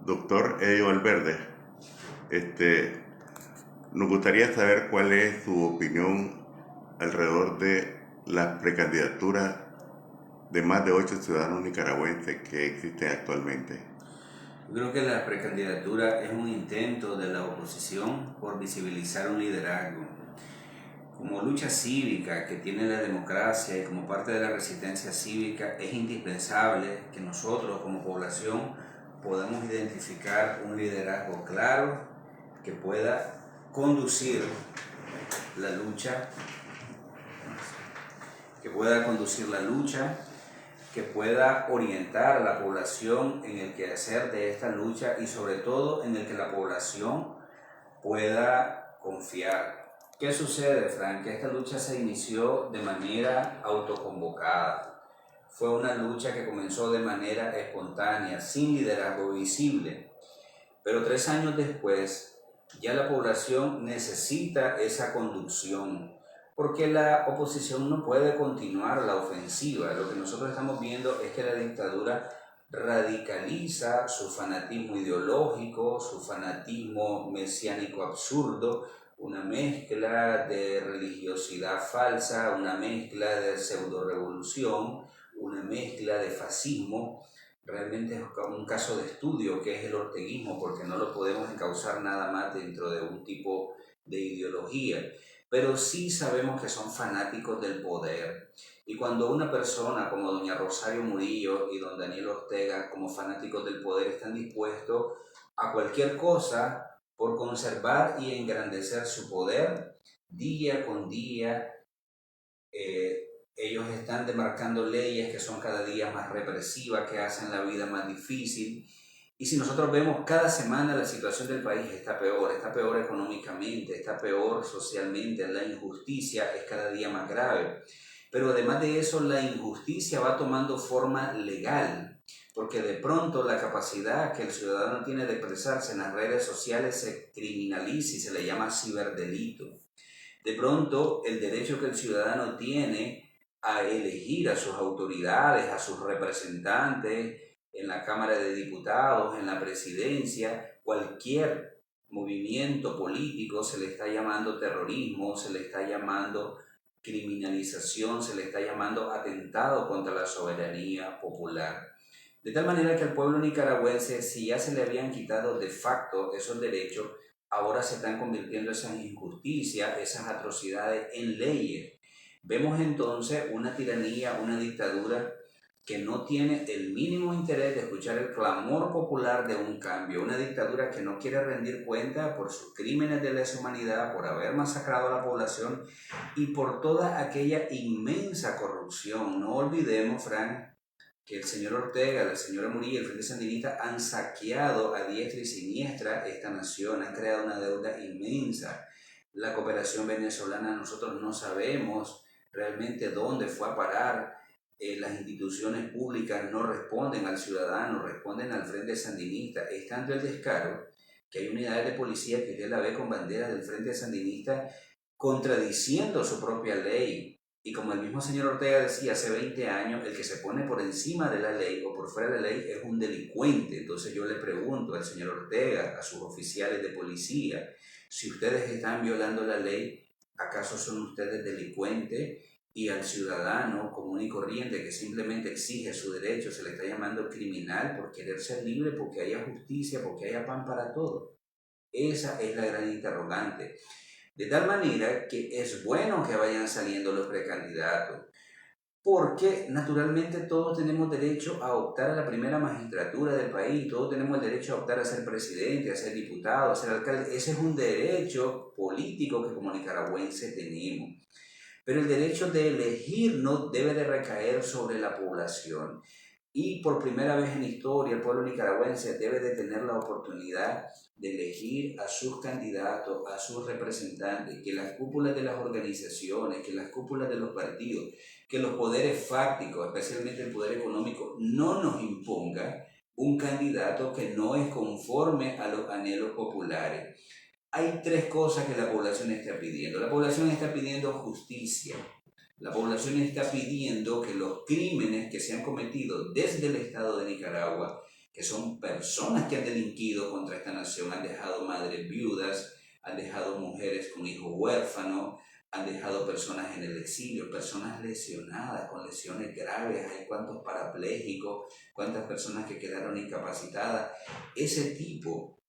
Doctor Eddie Valverde, este, nos gustaría saber cuál es su opinión alrededor de las precandidaturas de más de 8 ciudadanos nicaragüenses que existen actualmente. Yo creo que la precandidatura es un intento de la oposición por visibilizar un liderazgo. Como lucha cívica que tiene la democracia y como parte de la resistencia cívica, es indispensable que nosotros como población podamos identificar un liderazgo claro que pueda conducir la lucha, que pueda orientar a la población en el quehacer de esta lucha y sobre todo en el que la población pueda confiar. ¿Qué sucede, Frank? Que esta lucha se inició de manera autoconvocada. Fue una lucha que comenzó de manera espontánea, sin liderazgo visible. Pero 3 años después, ya la población necesita esa conducción, porque la oposición no puede continuar la ofensiva. Lo que nosotros estamos viendo es que la dictadura radicaliza su fanatismo ideológico, su fanatismo mesiánico absurdo, una mezcla de religiosidad falsa, una mezcla de pseudo-revolución, una mezcla de fascismo. Realmente es un caso de estudio que es el orteguismo, porque no lo podemos encauzar nada más dentro de un tipo de ideología, pero sí sabemos que son fanáticos del poder. Y cuando una persona como doña Rosario Murillo y don Daniel Ortega, como fanáticos del poder, están dispuestos a cualquier cosa por conservar y engrandecer su poder, día con día, ellos están demarcando leyes que son cada día más represivas, que hacen la vida más difícil. Y si nosotros vemos cada semana la situación del país está peor económicamente, está peor socialmente, la injusticia es cada día más grave. Pero además de eso, la injusticia va tomando forma legal, porque de pronto la capacidad que el ciudadano tiene de expresarse en las redes sociales se criminaliza y se le llama ciberdelito. De pronto, el derecho que el ciudadano tiene a elegir a sus autoridades, a sus representantes en la Cámara de Diputados, en la presidencia, cualquier movimiento político se le está llamando terrorismo, se le está llamando criminalización, se le está llamando atentado contra la soberanía popular. De tal manera que al pueblo nicaragüense, si ya se le habían quitado de facto esos derechos, ahora se están convirtiendo esas injusticias, esas atrocidades en leyes. Vemos entonces una tiranía, una dictadura que no tiene el mínimo interés de escuchar el clamor popular de un cambio, una dictadura que no quiere rendir cuenta por sus crímenes de lesa humanidad, por haber masacrado a la población y por toda aquella inmensa corrupción. No olvidemos, Frank, que el señor Ortega, la señora Murillo y el Frente Sandinista han saqueado a diestra y siniestra esta nación, han creado una deuda inmensa. La cooperación venezolana, nosotros no sabemos realmente dónde fue a parar. Las instituciones públicas no responden al ciudadano, responden al Frente Sandinista. Es tanto el descaro que hay unidades de policía que usted la ve con banderas del Frente Sandinista contradiciendo su propia ley. Y como el mismo señor Ortega decía hace 20 años, el que se pone por encima de la ley o por fuera de la ley es un delincuente. Entonces yo le pregunto al señor Ortega, a sus oficiales de policía, si ustedes están violando la ley, ¿acaso son ustedes delincuentes? Y al ciudadano común y corriente que simplemente exige su derecho se le está llamando criminal por querer ser libre, porque haya justicia, porque haya pan para todos. Esa es la gran interrogante. De tal manera que es bueno que vayan saliendo los precandidatos, porque naturalmente todos tenemos derecho a optar a la primera magistratura del país, todos tenemos el derecho a optar a ser presidente, a ser diputado, a ser alcalde. Ese es un derecho político que como nicaragüenses tenemos. Pero el derecho de elegir no debe de recaer sobre la población. Y por primera vez en la historia, el pueblo nicaragüense debe de tener la oportunidad de elegir a sus candidatos, a sus representantes, que las cúpulas de las organizaciones, que las cúpulas de los partidos, que los poderes fácticos, especialmente el poder económico, no nos imponga un candidato que no es conforme a los anhelos populares. Hay 3 cosas que la población está pidiendo. La población está pidiendo justicia. La población está pidiendo que los crímenes que se han cometido desde el Estado de Nicaragua que son personas que han delinquido contra esta nación, han dejado madres viudas, han dejado mujeres con hijos huérfanos, han dejado personas en el exilio, personas lesionadas, con lesiones graves, hay cuántos parapléjicos, cuántas personas que quedaron incapacitadas. Ese tipo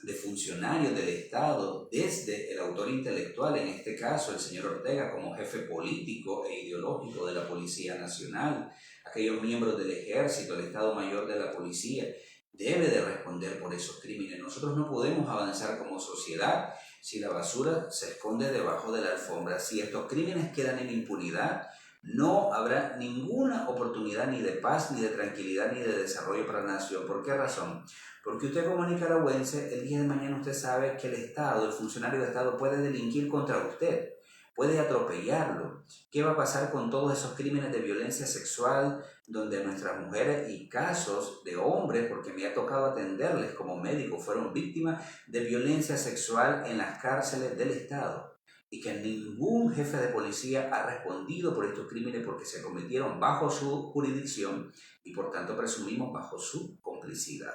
de funcionarios del Estado, desde el autor intelectual, en este caso el señor Ortega, como jefe político e ideológico de la Policía Nacional, aquellos miembros del Ejército, el Estado Mayor de la Policía, debe de responder por esos crímenes. Nosotros no podemos avanzar como sociedad si la basura se esconde debajo de la alfombra. Si estos crímenes quedan en impunidad, no habrá ninguna oportunidad ni de paz, ni de tranquilidad, ni de desarrollo para la nación. ¿Por qué razón? Porque usted como nicaragüense, el día de mañana usted sabe que el Estado, el funcionario del Estado puede delinquir contra usted, puede atropellarlo. ¿Qué va a pasar con todos esos crímenes de violencia sexual donde nuestras mujeres y casos de hombres, porque me ha tocado atenderles como médico, fueron víctimas de violencia sexual en las cárceles del Estado? Y que ningún jefe de policía ha respondido por estos crímenes porque se cometieron bajo su jurisdicción y por tanto presumimos bajo su complicidad.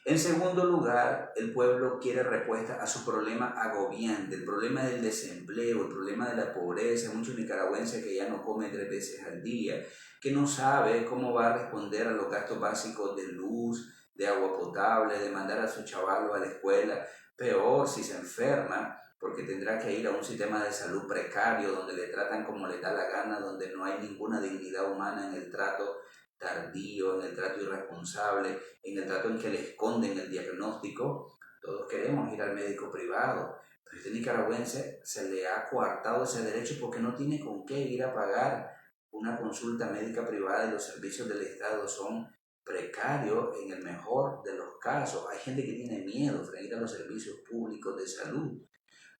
En segundo lugar, el pueblo quiere respuesta a su problema agobiante, el problema del desempleo, el problema de la pobreza. Muchos nicaragüenses que ya no comen 3 veces al día, que no sabe cómo va a responder a los gastos básicos de luz, de agua potable, de mandar a su chavalo a la escuela. Peor si se enferma, porque tendrá que ir a un sistema de salud precario, donde le tratan como le da la gana, donde no hay ninguna dignidad humana en el trato tardío, en el trato irresponsable, en el trato en que le esconden el diagnóstico. Todos queremos ir al médico privado, pero este nicaragüense se le ha coartado ese derecho porque no tiene con qué ir a pagar una consulta médica privada y los servicios del Estado son precarios en el mejor de los casos. Hay gente que tiene miedo frente a los servicios públicos de salud,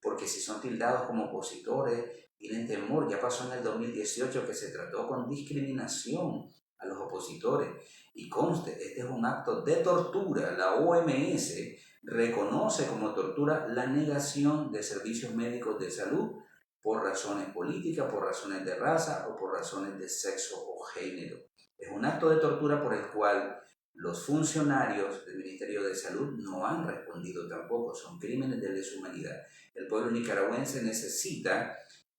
porque si son tildados como opositores, tienen temor. Ya pasó en el 2018 que se trató con discriminación a los opositores. Y conste, este es un acto de tortura. La OMS reconoce como tortura la negación de servicios médicos de salud por razones políticas, por razones de raza o por razones de sexo o género. Es un acto de tortura por el cual los funcionarios del Ministerio de Salud no han respondido tampoco. Son crímenes de lesa humanidad. El pueblo nicaragüense necesita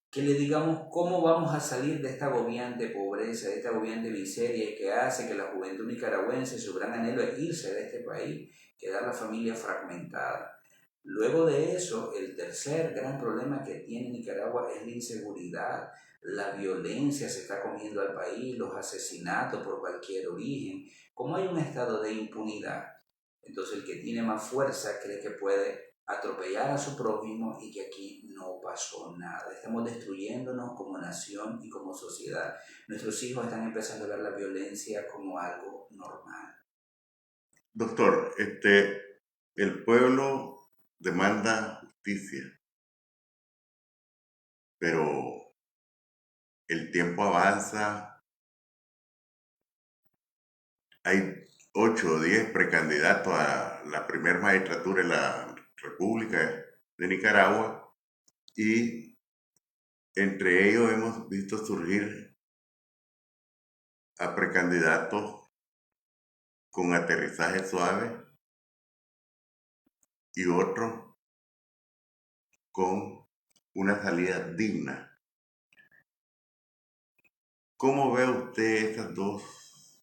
que le digamos cómo vamos a salir de esta agobiante pobreza, de esta agobiante miseria que hace que la juventud nicaragüense, su gran anhelo es irse de este país, quedar la familia fragmentada. Luego de eso, el tercer gran problema que tiene Nicaragua es la inseguridad. La violencia se está comiendo al país, los asesinatos por cualquier origen. Como hay un estado de impunidad, entonces el que tiene más fuerza cree que puede atropellar a su prójimo y que aquí no pasó nada. Estamos destruyéndonos como nación y como sociedad. Nuestros hijos están empezando a ver la violencia como algo normal. Doctor, el pueblo demanda justicia, pero el tiempo avanza, hay 8 o 10 precandidatos a la primer magistratura de la República de Nicaragua y entre ellos hemos visto surgir a precandidatos con aterrizaje suave y otros con una salida digna. ¿Cómo ve usted esas dos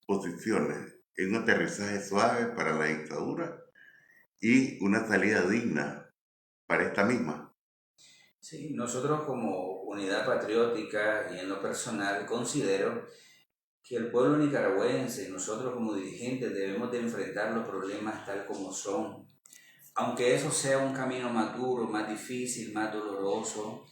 posiciones? Un aterrizaje suave para la dictadura y una salida digna para esta misma. Sí, nosotros como Unidad Patriótica y en lo personal considero que el pueblo nicaragüense y nosotros como dirigentes debemos de enfrentar los problemas tal como son. Aunque eso sea un camino más duro, más difícil, más doloroso,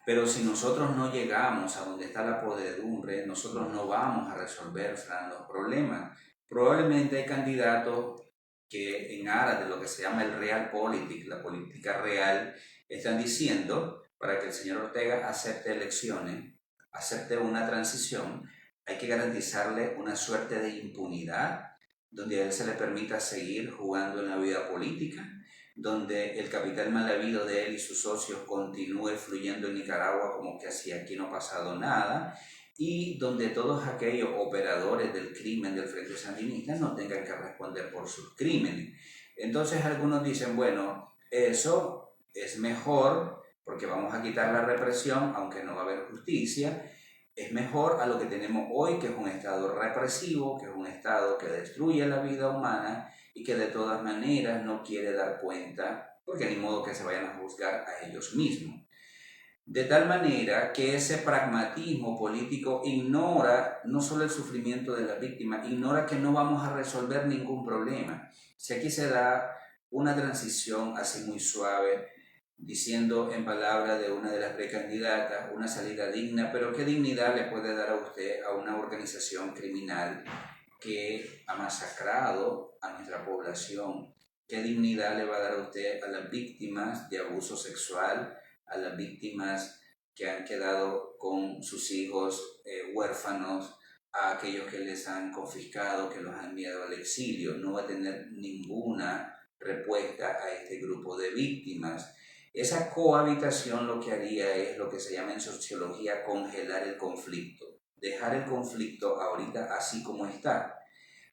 pero si nosotros no llegamos a donde está la podredumbre, nosotros no vamos a resolver, Fran, los problemas. Probablemente hay candidatos que en aras de lo que se llama el realpolitik, la política real, están diciendo para que el señor Ortega acepte elecciones, acepte una transición, hay que garantizarle una suerte de impunidad donde a él se le permita seguir jugando en la vida política, donde el capital mal habido de él y sus socios continúe fluyendo en Nicaragua como que así aquí no ha pasado nada, y donde todos aquellos operadores del crimen del Frente Sandinista no tengan que responder por sus crímenes. Entonces algunos dicen, bueno, eso es mejor porque vamos a quitar la represión, aunque no va a haber justicia. Es mejor a lo que tenemos hoy, que es un Estado represivo, que es un Estado que destruye la vida humana y que de todas maneras no quiere dar cuenta, porque ni modo que se vayan a juzgar a ellos mismos. De tal manera que ese pragmatismo político ignora no solo el sufrimiento de la víctima, ignora que no vamos a resolver ningún problema. Si aquí se da una transición así muy suave, diciendo en palabras de una de las precandidatas, una salida digna, pero ¿qué dignidad le puede dar a usted a una organización criminal que ha masacrado a nuestra población? ¿Qué dignidad le va a dar a usted a las víctimas de abuso sexual, a las víctimas que han quedado con sus hijos huérfanos, a aquellos que les han confiscado, que los han enviado al exilio? No va a tener ninguna respuesta a este grupo de víctimas. Esa cohabitación lo que haría es lo que se llama en sociología congelar el conflicto, dejar el conflicto ahorita así como está,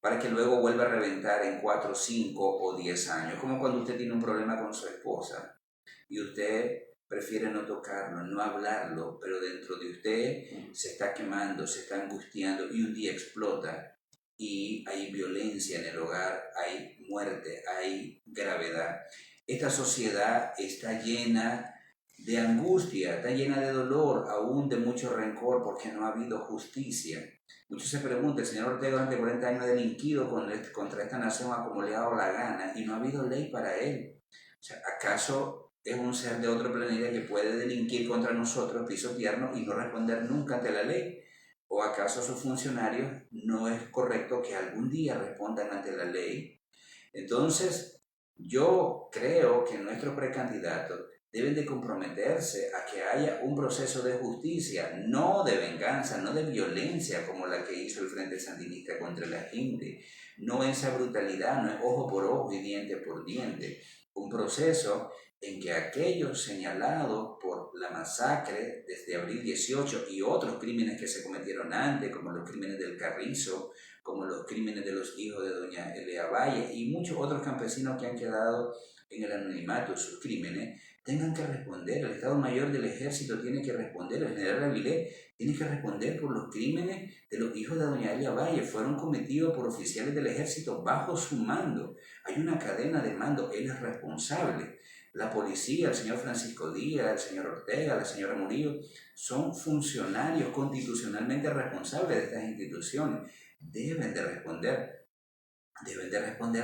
para que luego vuelva a reventar en 4, 5 o 10 años, como cuando usted tiene un problema con su esposa y usted prefiere no tocarlo, no hablarlo, pero dentro de usted se está quemando, se está angustiando y un día explota y hay violencia en el hogar, hay muerte, hay gravedad. Esta sociedad está llena de angustia, está llena de dolor, aún de mucho rencor porque no ha habido justicia. Muchos se preguntan, el señor Ortega durante 40 años ha delinquido contra esta nación a como le ha dado la gana y no ha habido ley para él. O sea, ¿acaso es un ser de otro planeta que puede delinquir contra nosotros, pisotearnos y no responder nunca ante la ley? ¿O acaso sus funcionarios no es correcto que algún día respondan ante la ley? Entonces, yo creo que nuestros precandidatos deben de comprometerse a que haya un proceso de justicia, no de venganza, no de violencia como la que hizo el Frente Sandinista contra la gente, no esa brutalidad, no es ojo por ojo y diente por diente, un proceso en que aquellos señalados por la masacre desde abril 18 y otros crímenes que se cometieron antes, como los crímenes del Carrizo, como los crímenes de los hijos de doña Elia Valle y muchos otros campesinos que han quedado en el anonimato de sus crímenes, tengan que responder. El Estado Mayor del Ejército tiene que responder, el general Avilés tiene que responder por los crímenes de los hijos de doña Elia Valle. Fueron cometidos por oficiales del Ejército bajo su mando. Hay una cadena de mando, él es responsable. La policía, el señor Francisco Díaz, el señor Ortega, la señora Murillo, son funcionarios constitucionalmente responsables de estas instituciones. Deben de responder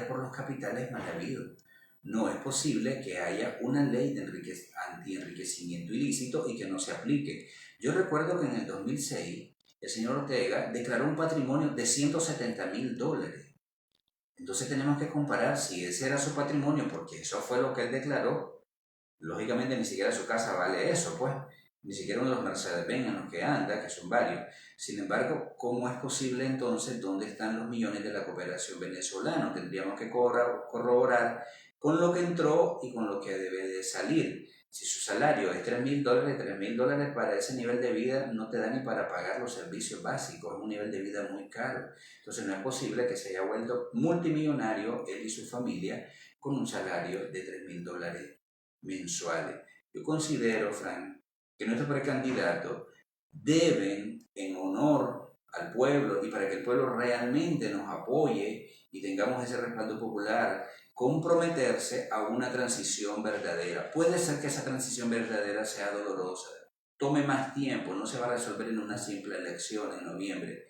por los capitales mal habidos. No es posible que haya una ley de anti-enriquecimiento ilícito y que no se aplique. Yo recuerdo que en el 2006 el señor Ortega declaró un patrimonio de $170,000. Entonces tenemos que comparar si ese era su patrimonio, porque eso fue lo que él declaró. Lógicamente ni siquiera su casa vale eso, pues. Ni siquiera uno de los Mercedes-Benz en los que anda, que son varios. Sin embargo, ¿cómo es posible entonces dónde están los millones de la cooperación venezolana? Tendríamos que corroborar con lo que entró y con lo que debe de salir. Si su salario es $3,000, $3,000 para ese nivel de vida no te da ni para pagar los servicios básicos, es un nivel de vida muy caro. Entonces no es posible que se haya vuelto multimillonario él y su familia con un salario de $3,000 mensuales. Yo considero, Frank, que nuestros precandidatos deben, en honor al pueblo y para que el pueblo realmente nos apoye y tengamos ese respaldo popular, comprometerse a una transición verdadera. Puede ser que esa transición verdadera sea dolorosa, tome más tiempo, no se va a resolver en una simple elección en noviembre,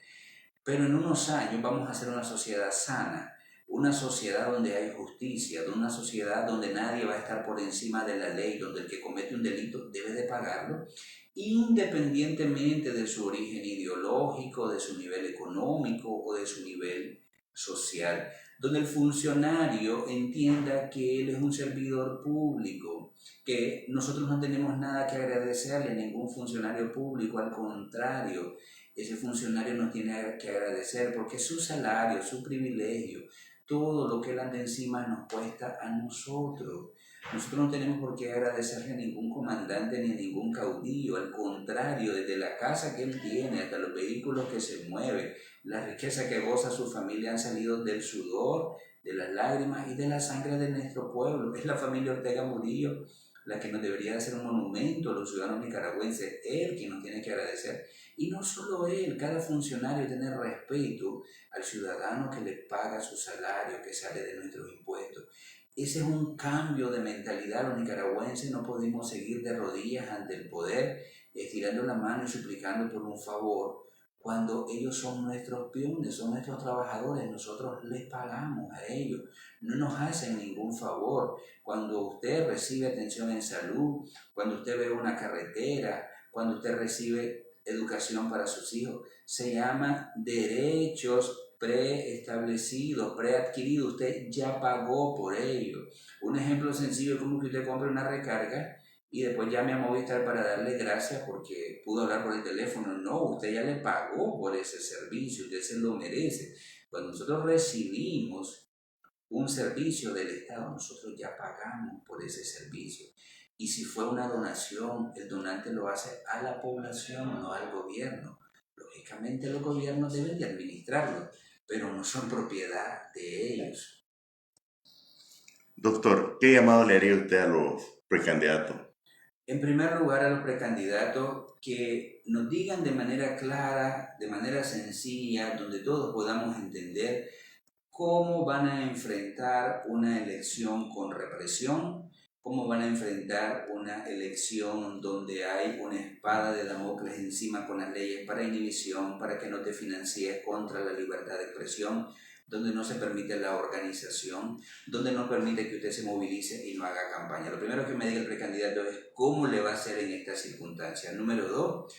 pero en unos años vamos a ser una sociedad sana, una sociedad donde hay justicia, una sociedad donde nadie va a estar por encima de la ley, donde el que comete un delito debe de pagarlo, independientemente de su origen ideológico, de su nivel económico o de su nivel social, donde el funcionario entienda que él es un servidor público, que nosotros no tenemos nada que agradecerle a ningún funcionario público, al contrario, ese funcionario nos tiene que agradecer porque su salario, su privilegio, todo lo que él anda encima nos cuesta a nosotros. Nosotros no tenemos por qué agradecerle a ningún comandante ni a ningún caudillo, al contrario, desde la casa que él tiene hasta los vehículos que se mueven, la riqueza que goza su familia han salido del sudor, de las lágrimas y de la sangre de nuestro pueblo. Es la familia Ortega Murillo la que nos debería hacer un monumento a los ciudadanos nicaragüenses, él quien nos tiene que agradecer. Y no solo él, cada funcionario tiene respeto al ciudadano que le paga su salario, que sale de nuestros impuestos. Ese es un cambio de mentalidad. Los nicaragüenses no podemos seguir de rodillas ante el poder, estirando la mano y suplicando por un favor, cuando ellos son nuestros peones, son nuestros trabajadores, nosotros les pagamos a ellos, no nos hacen ningún favor. Cuando usted recibe atención en salud, cuando usted ve una carretera, cuando usted recibe educación para sus hijos, se llama derechos preestablecidos, preadquiridos, usted ya pagó por ello. Un ejemplo sencillo es como que usted compre una recarga y después llame a Movistar para darle gracias porque pudo hablar por el teléfono. No, usted ya le pagó por ese servicio, usted se lo merece. Cuando nosotros recibimos un servicio del Estado, nosotros ya pagamos por ese servicio. Y si fue una donación, el donante lo hace a la población, no al gobierno. Lógicamente los gobiernos deben de administrarlo, pero no son propiedad de ellos. Doctor, ¿qué llamado le haría usted a los precandidatos? En primer lugar, a los precandidatos que nos digan de manera clara, de manera sencilla, donde todos podamos entender cómo van a enfrentar una elección con represión, cómo van a enfrentar una elección donde hay una espada de Damocles encima con las leyes para inhibición, para que no te financies, contra la libertad de expresión, donde no se permite la organización, donde no permite que usted se movilice y no haga campaña. Lo primero que me diga el precandidato es cómo le va a hacer en esta circunstancia. Número 2,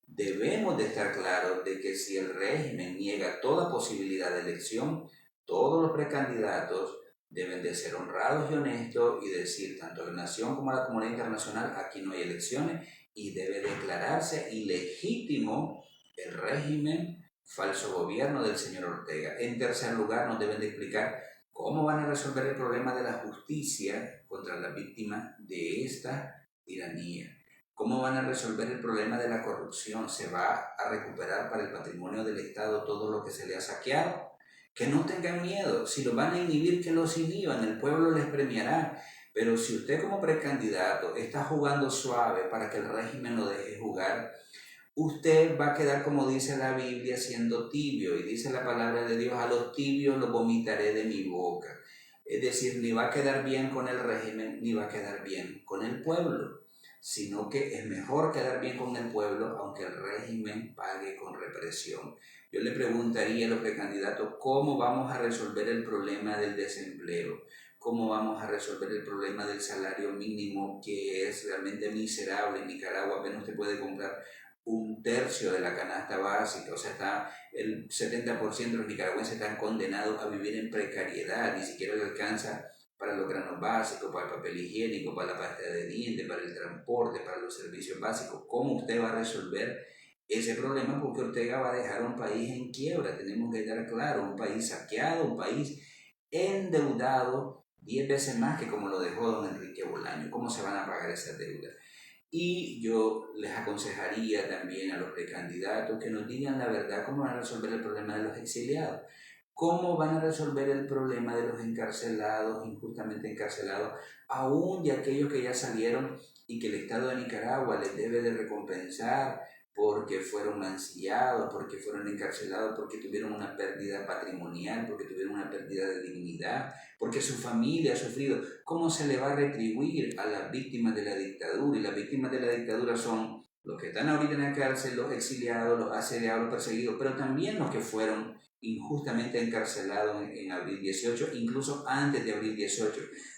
debemos de estar claros de que si el régimen niega toda posibilidad de elección, todos los precandidatos deben de ser honrados y honestos y decir tanto a la nación como a la comunidad internacional, aquí no hay elecciones, y debe declararse ilegítimo el régimen falso gobierno del señor Ortega. En tercer lugar, nos deben de explicar cómo van a resolver el problema de la justicia contra las víctimas de esta tiranía. ¿Cómo van a resolver el problema de la corrupción? ¿Se va a recuperar para el patrimonio del Estado todo lo que se le ha saqueado? Que no tengan miedo. Si lo van a inhibir, que los inhiban. El pueblo les premiará. Pero si usted como precandidato está jugando suave para que el régimen lo deje jugar, usted va a quedar, como dice la Biblia, siendo tibio. Y dice la palabra de Dios, a los tibios los vomitaré de mi boca. Es decir, ni va a quedar bien con el régimen, ni va a quedar bien con el pueblo, sino que es mejor quedar bien con el pueblo, aunque el régimen pague con represión. Yo le preguntaría a los precandidatos, ¿cómo vamos a resolver el problema del desempleo? ¿Cómo vamos a resolver el problema del salario mínimo, que es realmente miserable en Nicaragua? Apenas usted puede comprar un tercio de la canasta básica, o sea, el 70% de los nicaragüenses están condenados a vivir en precariedad, ni siquiera le alcanza para los granos básicos, para el papel higiénico, para la pasta de dientes, para el transporte, para los servicios básicos. ¿Cómo usted va a resolver ese problema? Porque Ortega va a dejar un país en quiebra, tenemos que estar claros, un país saqueado, un país endeudado 10 veces más que como lo dejó don Enrique Bolaño. ¿Cómo se van a pagar esas deudas? Y yo les aconsejaría también a los precandidatos que nos digan la verdad cómo van a resolver el problema de los exiliados, cómo van a resolver el problema de los encarcelados, injustamente encarcelados, aún de aquellos que ya salieron y que el Estado de Nicaragua les debe de recompensar porque fueron mancillados, porque fueron encarcelados, porque tuvieron una pérdida patrimonial, porque tuvieron una pérdida de dignidad, porque su familia ha sufrido. ¿Cómo se le va a retribuir a las víctimas de la dictadura? Y las víctimas de la dictadura son los que están ahorita en la cárcel, los exiliados, los asediados, los perseguidos, pero también los que fueron injustamente encarcelados en abril 18, incluso antes de abril 18.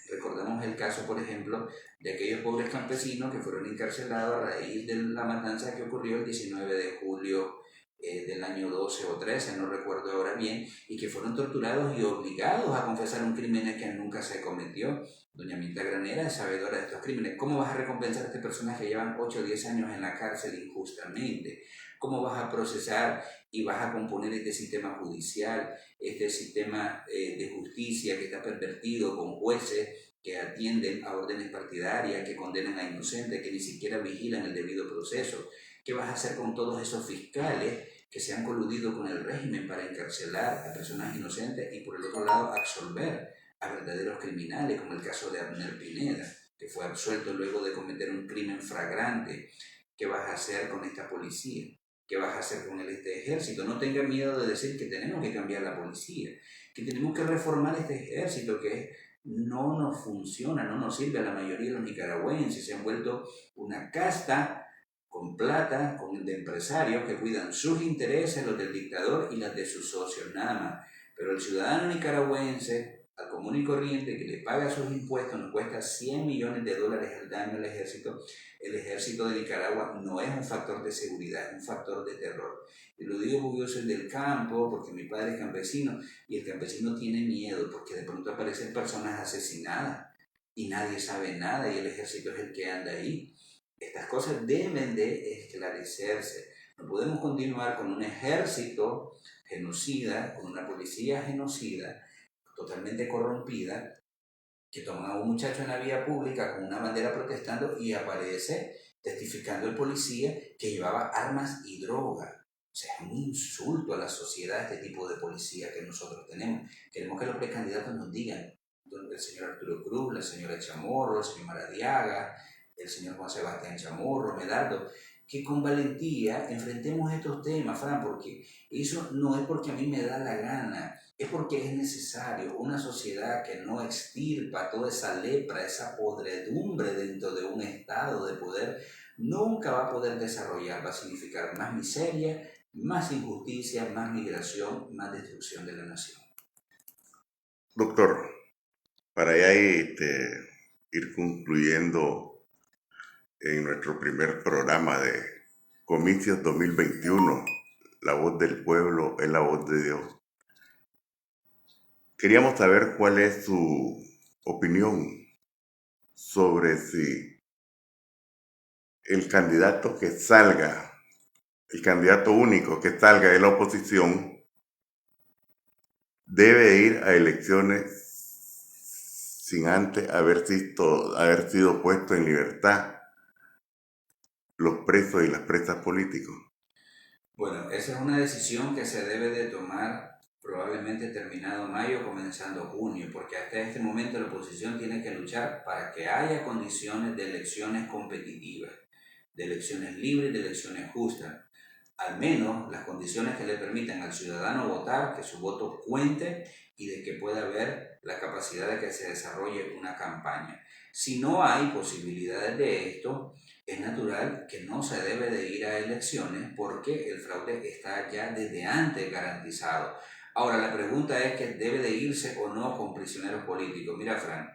Recordamos el caso, por ejemplo, de aquellos pobres campesinos que fueron encarcelados a raíz de la matanza que ocurrió el 19 de julio del año 12 o 13, no recuerdo ahora bien, y que fueron torturados y obligados a confesar un crimen que nunca se cometió. Doña Milta Granera es sabedora de estos crímenes. ¿Cómo vas a recompensar a estas personas que llevan 8 o 10 años en la cárcel injustamente? ¿Cómo vas a procesar y vas a componer este sistema judicial, este sistema de justicia que está pervertido con jueces que atienden a órdenes partidarias, que condenan a inocentes, que ni siquiera vigilan el debido proceso? ¿Qué vas a hacer con todos esos fiscales que se han coludido con el régimen para encarcelar a personas inocentes y por el otro lado absolver a verdaderos criminales, como el caso de Abner Pineda, que fue absuelto luego de cometer un crimen flagrante? ¿Qué vas a hacer con esta policía? ¿Qué vas a hacer con este ejército? No tenga miedo de decir que tenemos que cambiar la policía, que tenemos que reformar este ejército que no nos funciona, no nos sirve a la mayoría de los nicaragüenses. Se han vuelto una casta con plata, de empresarios que cuidan sus intereses, los del dictador y las de sus socios, nada más. Pero el ciudadano nicaragüense, al común y corriente, que le paga sus impuestos, nos cuesta $100 millones al año al ejército. El ejército de Nicaragua no es un factor de seguridad, es un factor de terror. Y lo digo porque yo soy del campo, porque mi padre es campesino, y el campesino tiene miedo porque de pronto aparecen personas asesinadas y nadie sabe nada y el ejército es el que anda ahí. Estas cosas deben de esclarecerse. No podemos continuar con un ejército genocida, con una policía genocida, totalmente corrompida, que toma a un muchacho en la vía pública con una bandera protestando y aparece testificando el policía que llevaba armas y droga. O sea, es un insulto a la sociedad este tipo de policía que nosotros tenemos. Queremos que los precandidatos nos digan, el señor Arturo Cruz, la señora Chamorro, el señor Maradiaga, el señor Juan Sebastián Chamorro, Medardo, que con valentía enfrentemos estos temas, Fran, porque eso no es porque a mí me da la gana, es porque es necesario. Una sociedad que no extirpa toda esa lepra, esa podredumbre dentro de un estado de poder, nunca va a poder desarrollar, va a significar más miseria, más injusticia, más migración, más destrucción de la nación. Doctor, para ya ir concluyendo en nuestro primer programa de Comicios 2021, La Voz del Pueblo es la voz de Dios. Queríamos saber cuál es su opinión sobre si el candidato que salga, el candidato único que salga de la oposición, debe ir a elecciones sin antes haber sido puesto en libertad los presos y las presas políticos. Bueno, esa es una decisión que se debe de tomar probablemente terminado mayo, comenzando junio, porque hasta este momento la oposición tiene que luchar para que haya condiciones de elecciones competitivas, de elecciones libres, de elecciones justas. Al menos las condiciones que le permitan al ciudadano votar, que su voto cuente y de que pueda haber la capacidad de que se desarrolle una campaña. Si no hay posibilidades de esto, es natural que no se debe de ir a elecciones porque el fraude está ya desde antes garantizado. Ahora, la pregunta es que debe de irse o no con prisioneros políticos. Mira, Fran,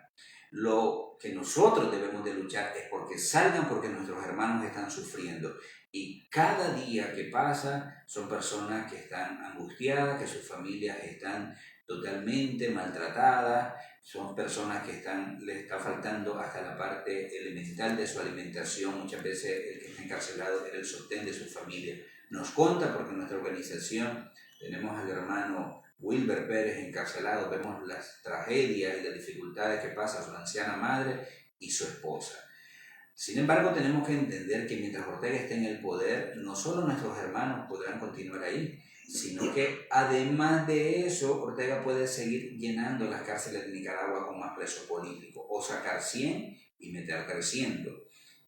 lo que nosotros debemos de luchar es porque salgan, porque nuestros hermanos están sufriendo. Y cada día que pasa son personas que están angustiadas, que sus familias están totalmente maltratadas, son personas que les está faltando hasta la parte elemental de su alimentación. Muchas veces el que está encarcelado es el sostén de su familia. Nos conta porque en nuestra organización tenemos al hermano Wilber Pérez encarcelado, vemos las tragedias y las dificultades que pasa su anciana madre y su esposa. Sin embargo, tenemos que entender que mientras Ortega esté en el poder, no solo nuestros hermanos podrán continuar ahí, sino que además de eso, Ortega puede seguir llenando las cárceles de Nicaragua con más presos políticos, o sacar 100 y meter 300.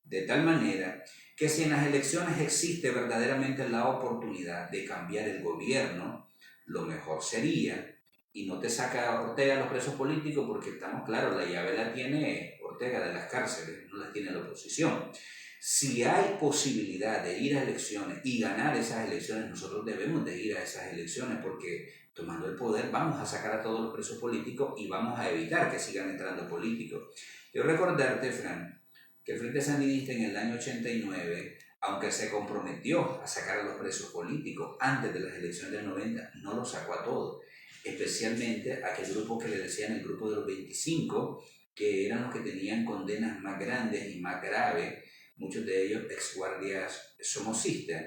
De tal manera que si en las elecciones existe verdaderamente la oportunidad de cambiar el gobierno, lo mejor sería, y no te saca a Ortega los presos políticos porque estamos claros, la llave la tiene Ortega de las cárceles, no las tiene la oposición. Si hay posibilidad de ir a elecciones y ganar esas elecciones, nosotros debemos de ir a esas elecciones porque tomando el poder vamos a sacar a todos los presos políticos y vamos a evitar que sigan entrando políticos. Quiero recordarte, Fran, que el Frente Sandinista en el año 89, aunque se comprometió a sacar a los presos políticos antes de las elecciones del 90, no los sacó a todos, especialmente a aquel grupo que le decían el grupo de los 25, que eran los que tenían condenas más grandes y más graves, muchos de ellos exguardias somocistas.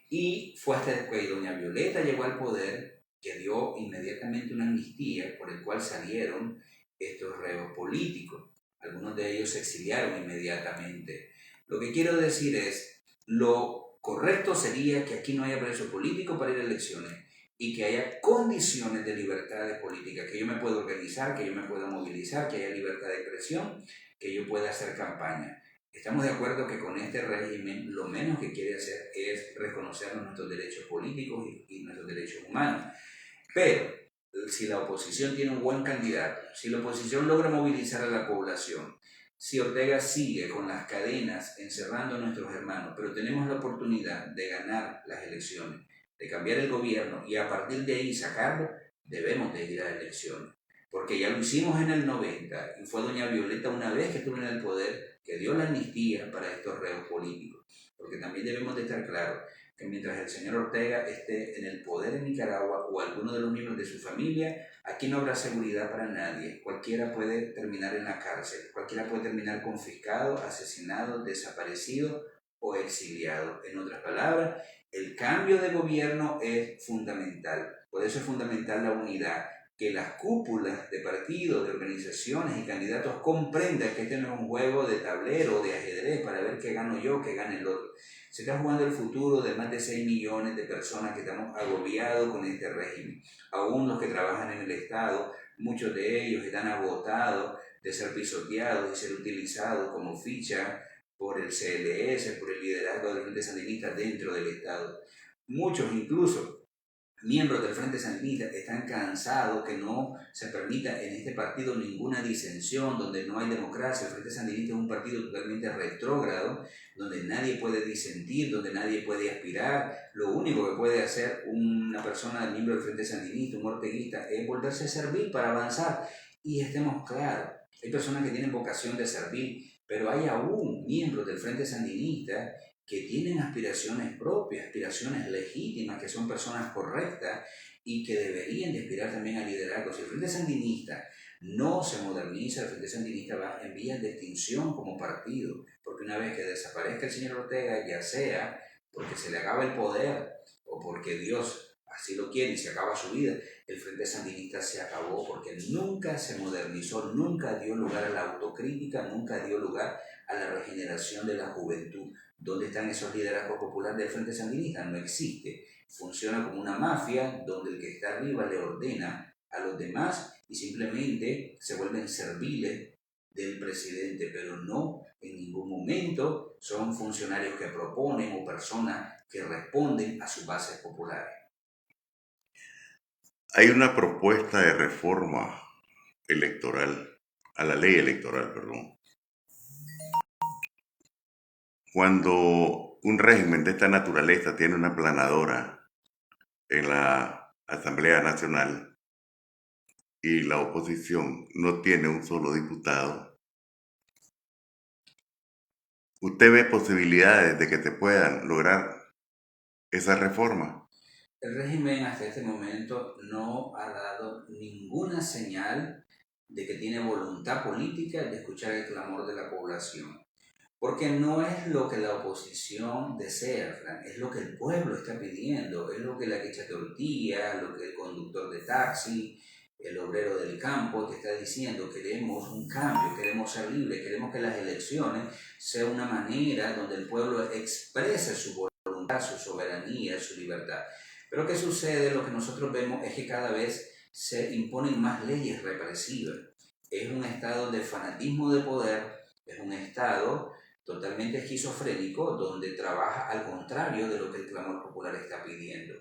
Y fue hasta que doña Violeta llegó al poder que dio inmediatamente una amnistía por el cual salieron estos reos políticos. Algunos de ellos se exiliaron inmediatamente. Lo que quiero decir es, lo correcto sería que aquí no haya preso político para ir a elecciones y que haya condiciones de libertad de política, que yo me pueda organizar, que yo me pueda movilizar, que haya libertad de expresión, que yo pueda hacer campaña. Estamos de acuerdo que con este régimen lo menos que quiere hacer es reconocer nuestros derechos políticos y nuestros derechos humanos. Pero si la oposición tiene un buen candidato, si la oposición logra movilizar a la población, si Ortega sigue con las cadenas encerrando a nuestros hermanos, pero tenemos la oportunidad de ganar las elecciones, de cambiar el gobierno y a partir de ahí sacarlo, debemos de ir a elecciones. Porque ya lo hicimos en el 90 y fue doña Violeta una vez que estuvo en el poder que dio la amnistía para estos reos políticos. Porque también debemos de estar claros que mientras el señor Ortega esté en el poder en Nicaragua o alguno de los miembros de su familia, aquí no habrá seguridad para nadie. Cualquiera puede terminar en la cárcel, cualquiera puede terminar confiscado, asesinado, desaparecido o exiliado. En otras palabras, el cambio de gobierno es fundamental. Por eso es fundamental la unidad, que las cúpulas de partidos, de organizaciones y candidatos comprendan que este no es un juego de tablero o de ajedrez para ver qué gano yo, qué gana el otro. Se está jugando el futuro de más de 6 millones de personas que estamos agobiados con este régimen. Aún los que trabajan en el Estado, muchos de ellos están agotados de ser pisoteados y ser utilizados como ficha por el CLS, por el liderazgo del Frente Sandinista dentro del Estado. Muchos incluso miembros del Frente Sandinista están cansados que no se permita en este partido ninguna disensión, donde no hay democracia. El Frente Sandinista es un partido totalmente retrógrado, donde nadie puede disentir, donde nadie puede aspirar. Lo único que puede hacer una persona, miembro del Frente Sandinista, un orteguista, es volverse a servir para avanzar. Y estemos claros, hay personas que tienen vocación de servir, pero hay aún miembros del Frente Sandinista que tienen aspiraciones propias, aspiraciones legítimas, que son personas correctas y que deberían de aspirar también a liderazgo. Si el Frente Sandinista no se moderniza, el Frente Sandinista va en vías de extinción como partido, porque una vez que desaparezca el señor Ortega, ya sea porque se le acaba el poder o porque Dios así lo quiere y se acaba su vida, el Frente Sandinista se acabó porque nunca se modernizó, nunca dio lugar a la autocrítica, nunca dio lugar a la regeneración de la juventud. ¿Dónde están esos liderazgos populares del Frente Sandinista? No existe. Funciona como una mafia donde el que está arriba le ordena a los demás y simplemente se vuelven serviles del presidente, pero no en ningún momento son funcionarios que proponen o personas que responden a sus bases populares. Hay una propuesta de reforma electoral, a la ley electoral, perdón. Cuando un régimen de esta naturaleza tiene una planadora en la Asamblea Nacional y la oposición no tiene un solo diputado, ¿usted ve posibilidades de que se puedan lograr esa reforma? El régimen hasta este momento no ha dado ninguna señal de que tiene voluntad política de escuchar el clamor de la población. Porque no es lo que la oposición desea, Fran, es lo que el pueblo está pidiendo, es lo que la quecha tortilla, lo que el conductor de taxi, el obrero del campo te está diciendo. Queremos un cambio, queremos ser libres, queremos que las elecciones sean una manera donde el pueblo exprese su voluntad, su soberanía, su libertad. Pero ¿qué sucede? Lo que nosotros vemos es que cada vez se imponen más leyes represivas. Es un estado de fanatismo de poder, es un estado totalmente esquizofrénico, donde trabaja al contrario de lo que el clamor popular está pidiendo.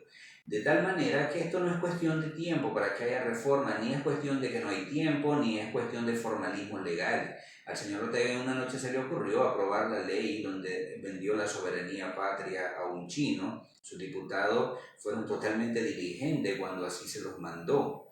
De tal manera que esto no es cuestión de tiempo para que haya reforma, ni es cuestión de que no hay tiempo, ni es cuestión de formalismo legal. Al señor Ortega en una noche se le ocurrió aprobar la ley donde vendió la soberanía patria a un chino. Sus diputados fueron totalmente diligentes cuando así se los mandó.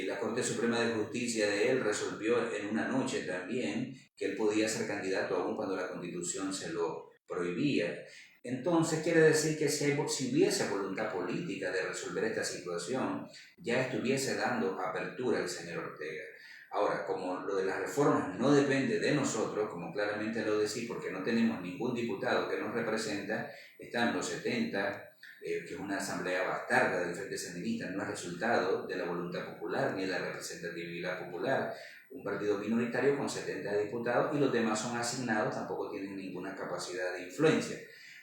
La Corte Suprema de Justicia de él resolvió en una noche también que él podía ser candidato aún cuando la Constitución se lo prohibía. Entonces quiere decir que si hubiese voluntad política de resolver esta situación, ya estuviese dando apertura el señor Ortega. Ahora, como lo de las reformas no depende de nosotros, como claramente lo decía, porque no tenemos ningún diputado que nos representa, están los 70 que es una asamblea bastarda del Frente Sandinista, no es resultado de la voluntad popular ni de la representatividad popular. Un partido minoritario con 70 diputados y los demás son asignados, tampoco tienen ninguna capacidad de influencia.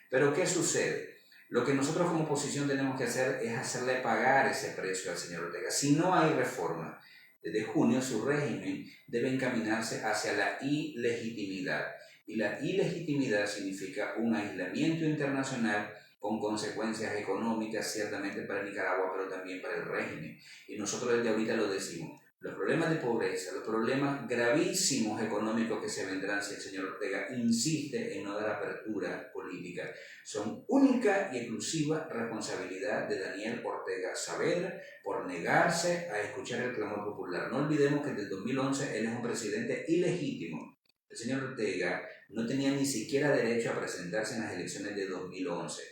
Pero ¿qué sucede? Lo que nosotros como oposición tenemos que hacer es hacerle pagar ese precio al señor Ortega. Si no hay reforma, desde junio su régimen debe encaminarse hacia la ilegitimidad. Y la ilegitimidad significa un aislamiento internacional con consecuencias económicas ciertamente para Nicaragua, pero también para el régimen. Y nosotros desde ahorita lo decimos. Los problemas de pobreza, los problemas gravísimos económicos que se vendrán si el señor Ortega insiste en no dar apertura política, son única y exclusiva responsabilidad de Daniel Ortega Saavedra por negarse a escuchar el clamor popular. No olvidemos que desde el 2011 él es un presidente ilegítimo. El señor Ortega no tenía ni siquiera derecho a presentarse en las elecciones de 2011.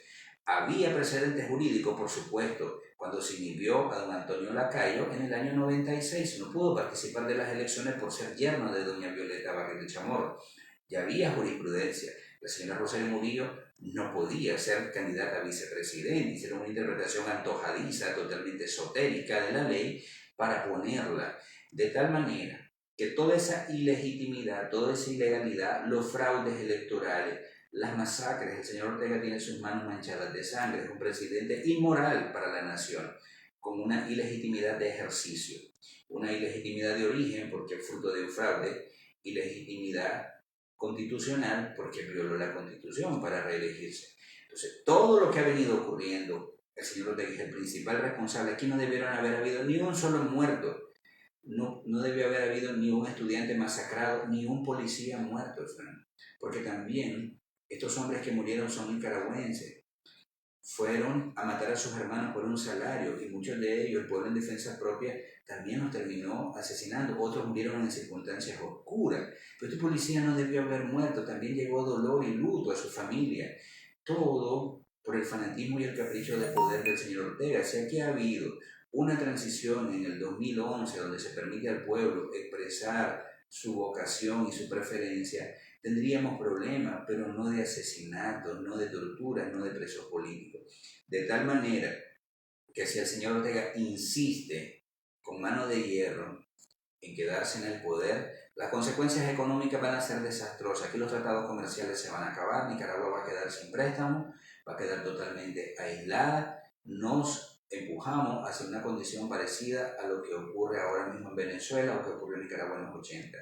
Había precedentes jurídicos, por supuesto, cuando se inhibió a don Antonio Lacayo en el año 96. No pudo participar de las elecciones por ser yerno de doña Violeta Barrios de Chamorro. Ya había jurisprudencia. La señora Rosario Murillo no podía ser candidata a vicepresidente. Hicieron una interpretación antojadiza, totalmente esotérica de la ley para ponerla de tal manera que toda esa ilegitimidad, toda esa ilegalidad, los fraudes electorales, las masacres, el señor Ortega tiene sus manos manchadas de sangre, es un presidente inmoral para la nación, con una ilegitimidad de ejercicio, una ilegitimidad de origen porque es fruto de un fraude, ilegitimidad constitucional porque violó la Constitución para reelegirse. Entonces, todo lo que ha venido ocurriendo, el señor Ortega es el principal responsable. Aquí no debieron haber habido ni un solo muerto. No debió haber habido ni un estudiante masacrado, ni un policía muerto, Fran. Porque también estos hombres que murieron son nicaragüenses. Fueron a matar a sus hermanos por un salario y muchos de ellos, el pueblo en defensa propia, también los terminó asesinando. Otros murieron en circunstancias oscuras. Pero este policía no debió haber muerto. También llegó dolor y luto a su familia. Todo por el fanatismo y el capricho de poder del señor Ortega. Si aquí ha habido una transición en el 2011 donde se permite al pueblo expresar su vocación y su preferencia, tendríamos problemas, pero no de asesinatos, no de torturas, no de presos políticos. De tal manera que si el señor Ortega insiste con mano de hierro en quedarse en el poder, las consecuencias económicas van a ser desastrosas. Aquí los tratados comerciales se van a acabar, Nicaragua va a quedar sin préstamos, va a quedar totalmente aislada. Nos empujamos hacia una condición parecida a lo que ocurre ahora mismo en Venezuela o que ocurrió en Nicaragua en los 80.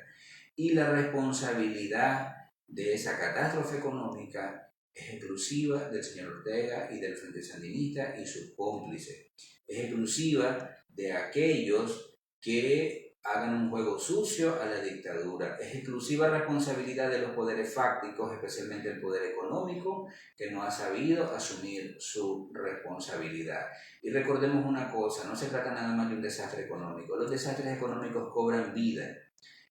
Y la responsabilidad de esa catástrofe económica es exclusiva del señor Ortega y del Frente Sandinista y sus cómplices. Es exclusiva de aquellos que hagan un juego sucio a la dictadura. Es exclusiva responsabilidad de los poderes fácticos, especialmente el poder económico, que no ha sabido asumir su responsabilidad. Y recordemos una cosa, no se trata nada más de un desastre económico. Los desastres económicos cobran vida.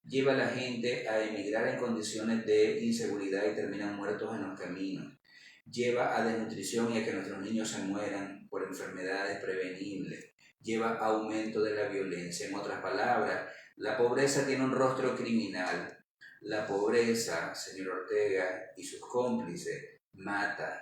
Lleva a la gente a emigrar en condiciones de inseguridad y terminan muertos en los caminos. Lleva a desnutrición y a que nuestros niños se mueran por enfermedades prevenibles. Lleva a aumento de la violencia. En otras palabras, la pobreza tiene un rostro criminal. La pobreza, señor Ortega y sus cómplices, mata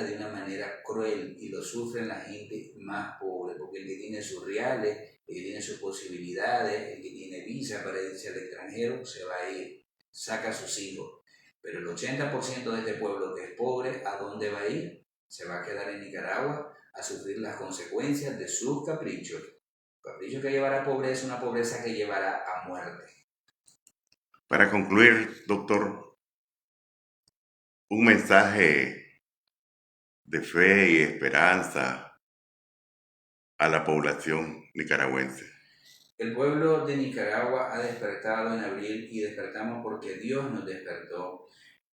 de una manera cruel y lo sufren la gente más pobre, porque el que tiene sus reales, el que tiene sus posibilidades, el que tiene visa para irse al extranjero, se va a ir, saca a sus hijos. Pero el 80% de este pueblo que es pobre, ¿a dónde va a ir? Se va a quedar en Nicaragua a sufrir las consecuencias de sus caprichos. Capricho que llevará a pobreza, una pobreza que llevará a muerte. Para concluir, doctor, un mensaje de fe y esperanza a la población nicaragüense. El pueblo de Nicaragua ha despertado en abril y despertamos porque Dios nos despertó.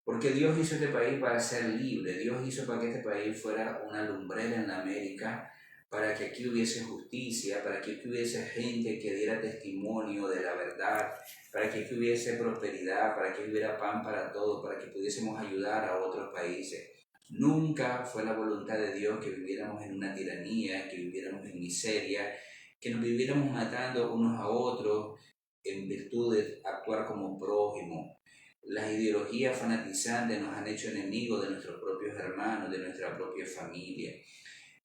Porque Dios hizo este país para ser libre. Dios hizo para que este país fuera una lumbrera en la América, para que aquí hubiese justicia, para que aquí hubiese gente que diera testimonio de la verdad, para que aquí hubiese prosperidad, para que hubiera pan para todos, para que pudiésemos ayudar a otros países. Nunca fue la voluntad de Dios que viviéramos en una tiranía, que viviéramos en miseria, que nos viviéramos matando unos a otros en virtud de actuar como prójimos. Las ideologías fanatizantes nos han hecho enemigos de nuestros propios hermanos, de nuestra propia familia.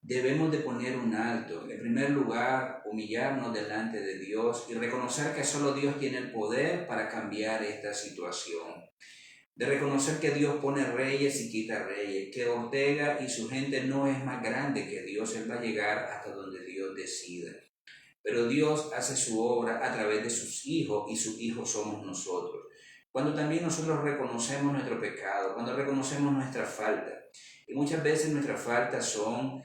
debemos de poner un alto. En primer lugar, humillarnos delante de Dios y reconocer que solo Dios tiene el poder para cambiar esta situación. De reconocer que Dios pone reyes y quita reyes, que Ortega y su gente no es más grande que Dios, Él va a llegar hasta donde Dios decida. Pero Dios hace su obra a través de sus hijos y sus hijos somos nosotros. Cuando también nosotros reconocemos nuestro pecado, cuando reconocemos nuestra falta, y muchas veces nuestras faltas son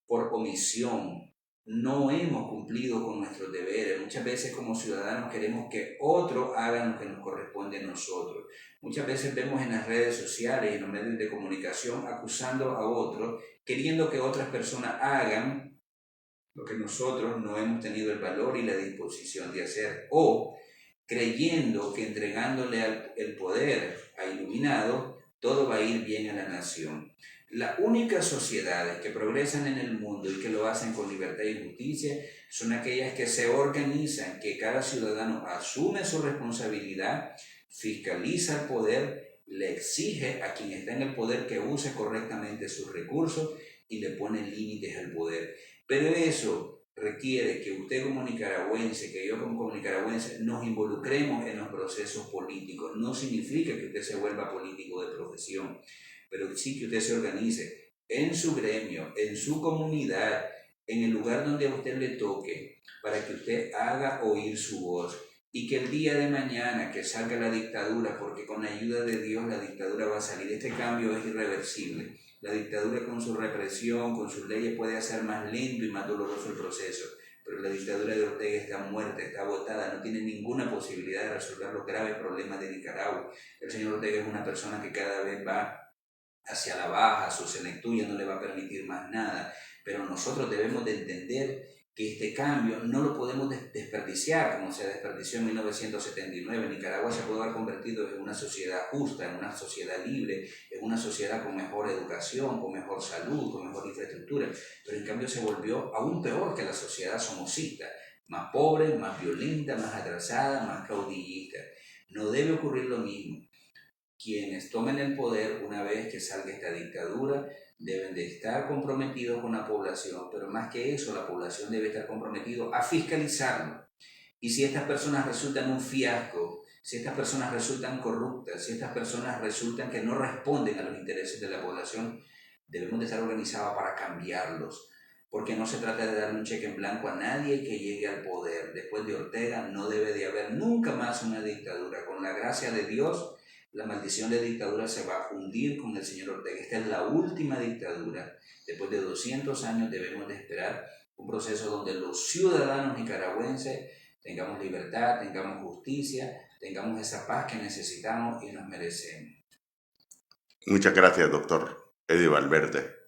por omisión, no hemos cumplido con nuestros deberes. Muchas veces como ciudadanos queremos que otros hagan lo que nos corresponde a nosotros. Muchas veces vemos en las redes sociales y en los medios de comunicación acusando a otros, queriendo que otras personas hagan lo que nosotros no hemos tenido el valor y la disposición de hacer, o creyendo que entregándole el poder a Iluminado, todo va a ir bien a la nación. Las únicas sociedades que progresan en el mundo y que lo hacen con libertad y justicia son aquellas que se organizan, que cada ciudadano asume su responsabilidad, fiscaliza el poder, le exige a quien está en el poder que use correctamente sus recursos y le pone límites al poder. Pero eso requiere que usted como nicaragüense, que yo como nicaragüense, nos involucremos en los procesos políticos. No significa que usted se vuelva político de profesión, pero sí que usted se organice en su gremio, en su comunidad, en el lugar donde a usted le toque, para que usted haga oír su voz. Y que el día de mañana que salga la dictadura, porque con la ayuda de Dios la dictadura va a salir, este cambio es irreversible. La dictadura con su represión, con sus leyes puede hacer más lento y más doloroso el proceso, pero la dictadura de Ortega está muerta, está agotada, no tiene ninguna posibilidad de resolver los graves problemas de Nicaragua. El señor Ortega es una persona que cada vez va hacia la baja, su senectud ya no le va a permitir más nada, pero nosotros debemos de entender que este cambio no lo podemos desperdiciar como se desperdició en 1979. Nicaragua se puede haber convertido en una sociedad justa, en una sociedad libre, en una sociedad con mejor educación, con mejor salud, con mejor infraestructura, pero en cambio se volvió aún peor que la sociedad somocista, más pobre, más violenta, más atrasada, más caudillista. No debe ocurrir lo mismo. Quienes tomen el poder una vez que salga esta dictadura deben de estar comprometidos con la población, pero más que eso, la población debe estar comprometida a fiscalizarlo. Y si estas personas resultan un fiasco, si estas personas resultan corruptas, si estas personas resultan que no responden a los intereses de la población, debemos de estar organizados para cambiarlos. Porque no se trata de darle un cheque en blanco a nadie que llegue al poder. Después de Ortega no debe de haber nunca más una dictadura. Con la gracia de Dios, la maldición de dictadura se va a fundir con el señor Ortega. Esta es la última dictadura. Después de 200 años debemos de esperar un proceso donde los ciudadanos nicaragüenses tengamos libertad, tengamos justicia, tengamos esa paz que necesitamos y nos merecemos. Muchas gracias, doctor Eddie Valverde.